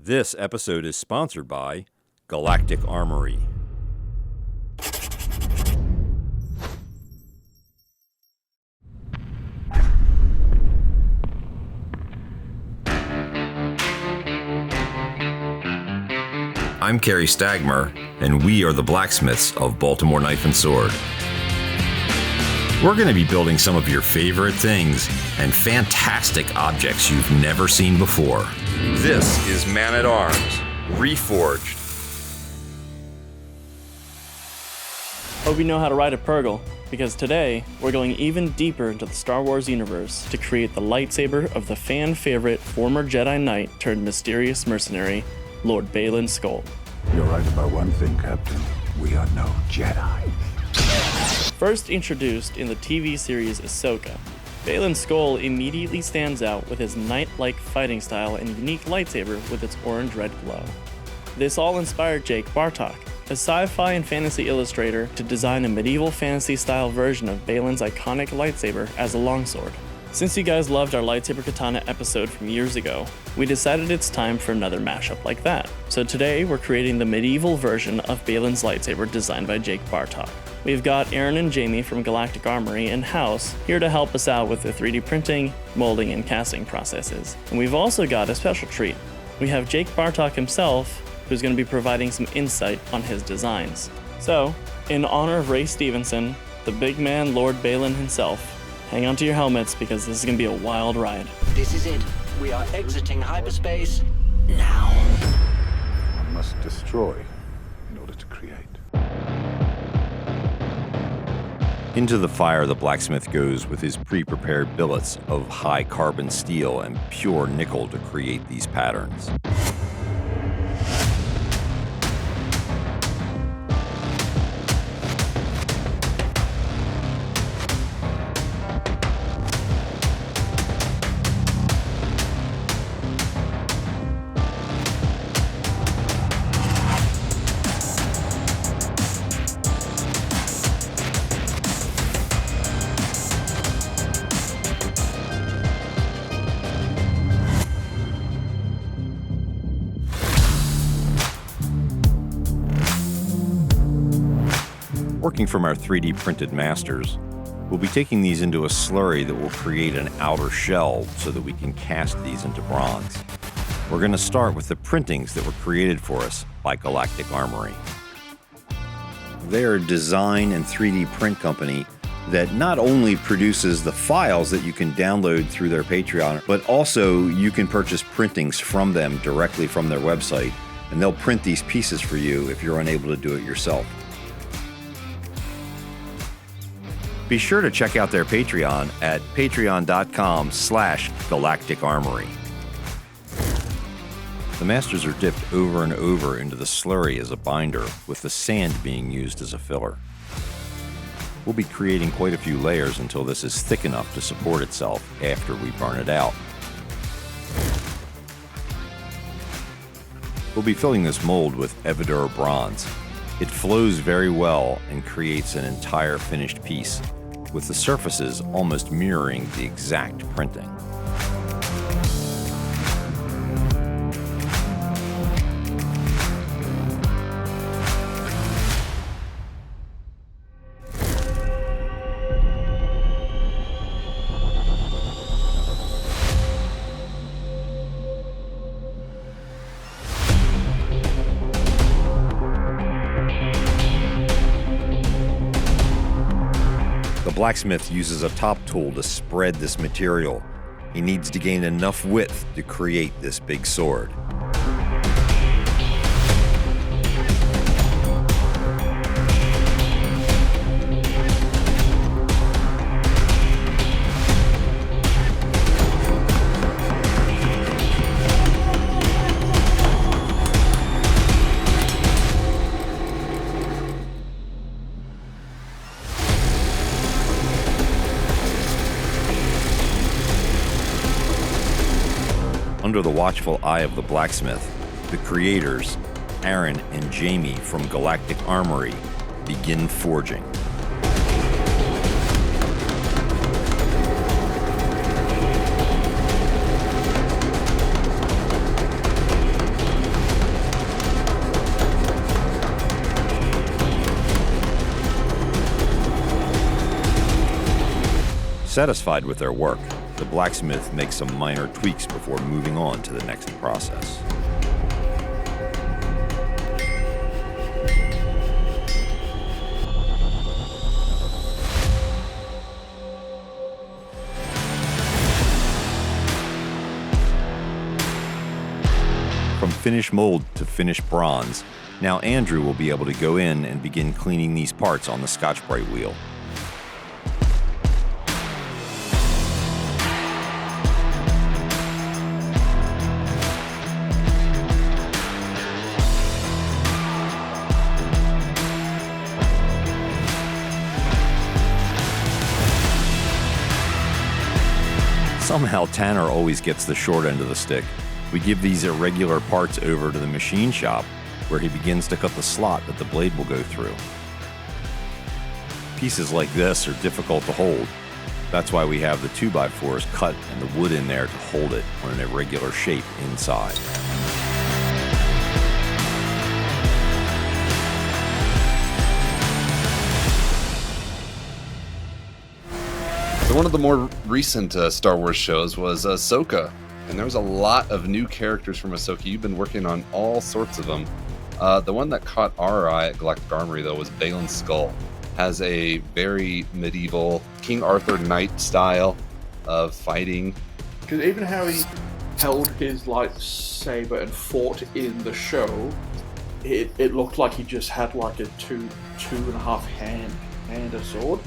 This episode is sponsored by Galactic Armory. I'm Kerry Stagmer, and we are the Blacksmiths of Baltimore Knife and Sword. We're going to be building some of your favorite things and fantastic objects you've never seen before. This is Man-at-Arms, Reforged. Hope you know how to ride a Purgle, because today we're going even deeper into the Star Wars universe to create the lightsaber of the fan favorite former Jedi Knight turned mysterious mercenary, Lord Baylan Skoll. You're right about one thing, Captain. We are no Jedi. First introduced in the TV series Ahsoka, Baylan Skoll immediately stands out with his knight-like fighting style and unique lightsaber with its orange-red glow. This all inspired Jake Bartok, a sci-fi and fantasy illustrator, to design a medieval fantasy-style version of Baylan's iconic lightsaber as a longsword. Since you guys loved our lightsaber katana episode from years ago, we decided it's time for another mashup like that. So today we're creating the medieval version of Baylan's lightsaber designed by Jake Bartok. We've got Aaron and Jamie from Galactic Armory in-house here to help us out with the 3D printing, molding, and casting processes. And we've also got a special treat. We have Jake Bartok himself, who's going to be providing some insight on his designs. So, in honor of Ray Stevenson, the big man Lord Baylan himself, hang on to your helmets because this is going to be a wild ride. This is it. We are exiting hyperspace now. One must destroy in order to create. Into the fire the blacksmith goes with his pre-prepared billets of high carbon steel and pure nickel to create these patterns. Working from our 3D printed masters, we'll be taking these into a slurry that will create an outer shell so that we can cast these into bronze. We're going to start with the printings that were created for us by Galactic Armory. They're a design and 3D print company that not only produces the files that you can download through their Patreon, but also you can purchase printings from them directly from their website, and they'll print these pieces for you if you're unable to do it yourself. Be sure to check out their Patreon at patreon.com/Galactic Armory. The masters are dipped over and over into the slurry as a binder, with the sand being used as a filler. We'll be creating quite a few layers until this is thick enough to support itself after we burn it out. We'll be filling this mold with Evidure bronze. It flows very well and creates an entire finished piece, with the surfaces almost mirroring the exact printing. The blacksmith uses a top tool to spread this material. He needs to gain enough width to create this big sword. Under the watchful eye of the blacksmith, the creators, Aaron and Jamie from Galactic Armory, begin forging. Satisfied with their work, the blacksmith makes some minor tweaks before moving on to the next process. From finished mold to finished bronze, now Andrew will be able to go in and begin cleaning these parts on the Scotch-Brite wheel. Somehow Tanner always gets the short end of the stick. We give these irregular parts over to the machine shop, where he begins to cut the slot that the blade will go through. Pieces like this are difficult to hold. That's why we have the 2x4s cut and the wood in there to hold it on an irregular shape inside. So one of the more recent Star Wars shows was Ahsoka. And there was a lot of new characters from Ahsoka. You've been working on all sorts of them. The one that caught our eye at Galactic Armory, though, was Baylan Skoll. Has a very medieval King Arthur knight style of fighting. Because even how he held his lightsaber and fought in the show, it looked like he just had like a two and a half hand a sword.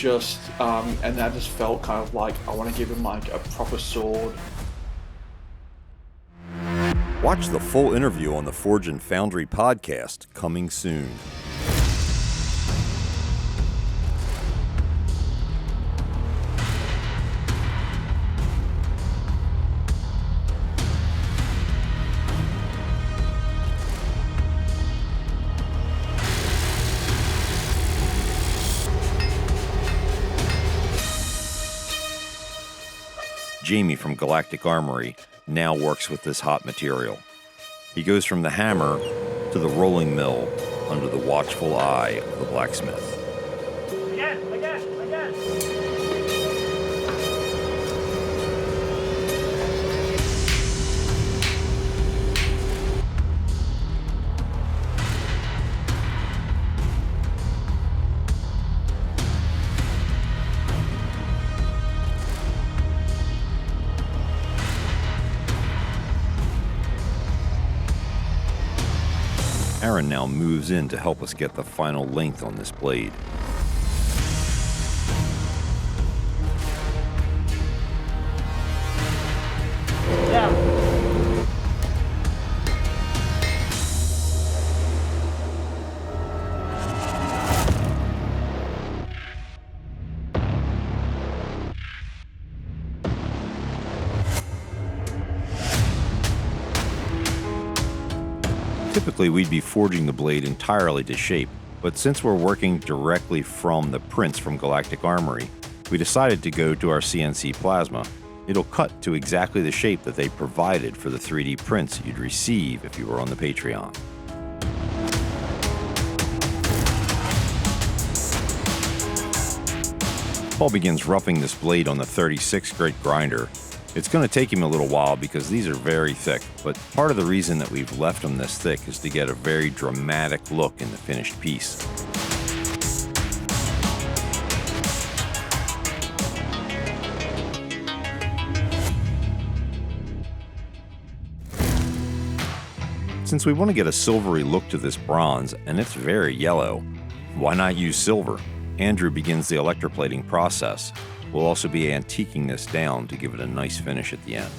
And that just felt kind of like, I want to give him like a proper sword. Watch the full interview on the Forge and Foundry podcast, coming soon. Jamie from Galactic Armory now works with this hot material. He goes from the hammer to the rolling mill under the watchful eye of the blacksmith. Again! Aaron now moves in to help us get the final length on this blade. Typically, we'd be forging the blade entirely to shape, but since we're working directly from the prints from Galactic Armory, we decided to go to our CNC plasma. It'll cut to exactly the shape that they provided for the 3D prints you'd receive if you were on the Patreon. Paul begins roughing this blade on the 36 grit grinder. It's going to take him a little while because these are very thick, but part of the reason that we've left them this thick is to get a very dramatic look in the finished piece. Since we want to get a silvery look to this bronze, and it's very yellow, why not use silver? Andrew begins the electroplating process. We'll also be antiquing this down to give it a nice finish at the end.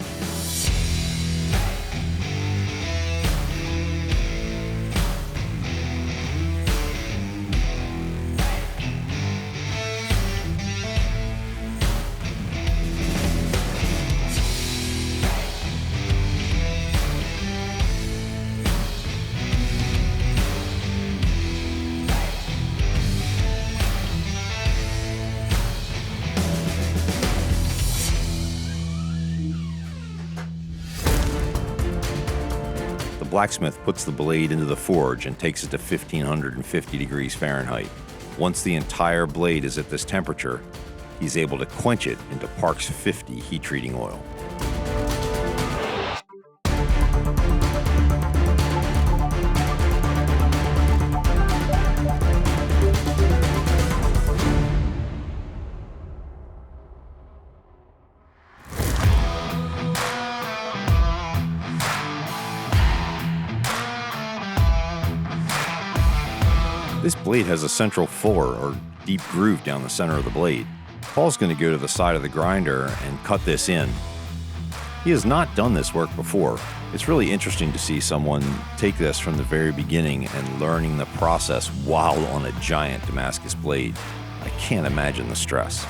Blacksmith puts the blade into the forge and takes it to 1550 degrees Fahrenheit. Once the entire blade is at this temperature, he's able to quench it into Park's 50 heat treating oil. This blade has a central fore, or deep groove down the center of the blade. Paul's going to go to the side of the grinder and cut this in. He has not done this work before. It's really interesting to see someone take this from the very beginning and learning the process while on a giant Damascus blade. I can't imagine the stress.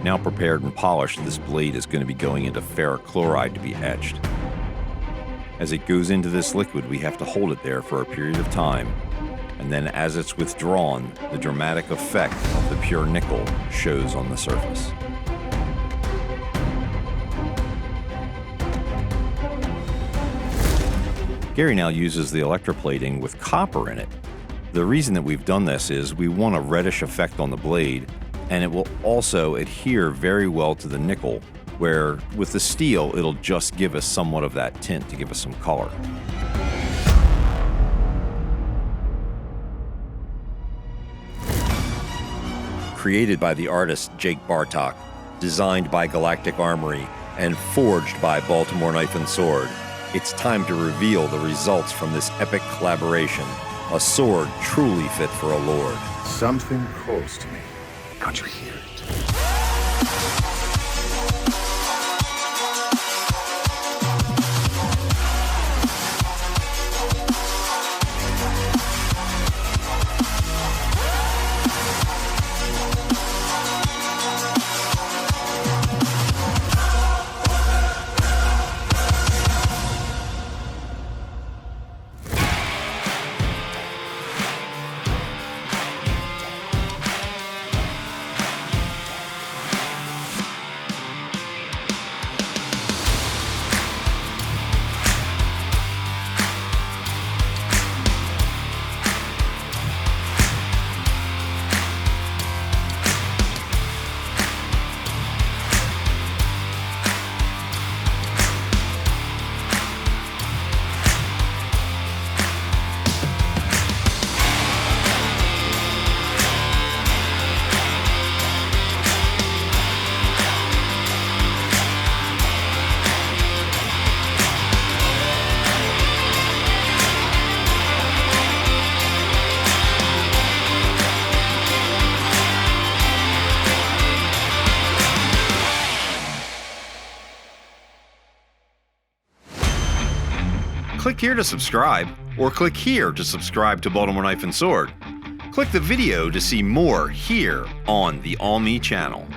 Now prepared and polished, this blade is going to be going into ferric chloride to be etched. As it goes into this liquid, we have to hold it there for a period of time, and then as it's withdrawn, the dramatic effect of the pure nickel shows on the surface. Gary now uses the electroplating with copper in it. The reason that we've done this is we want a reddish effect on the blade, and it will also adhere very well to the nickel, where with the steel, it'll just give us somewhat of that tint to give us some color. Created by the artist Jake Bartok, designed by Galactic Armory, and forged by Baltimore Knife and Sword, it's time to reveal the results from this epic collaboration, a sword truly fit for a lord. Something calls to me. Can't you hear it? Click here to subscribe, or click here to subscribe to Baltimore Knife and Sword. Click the video to see more here on the All Me channel.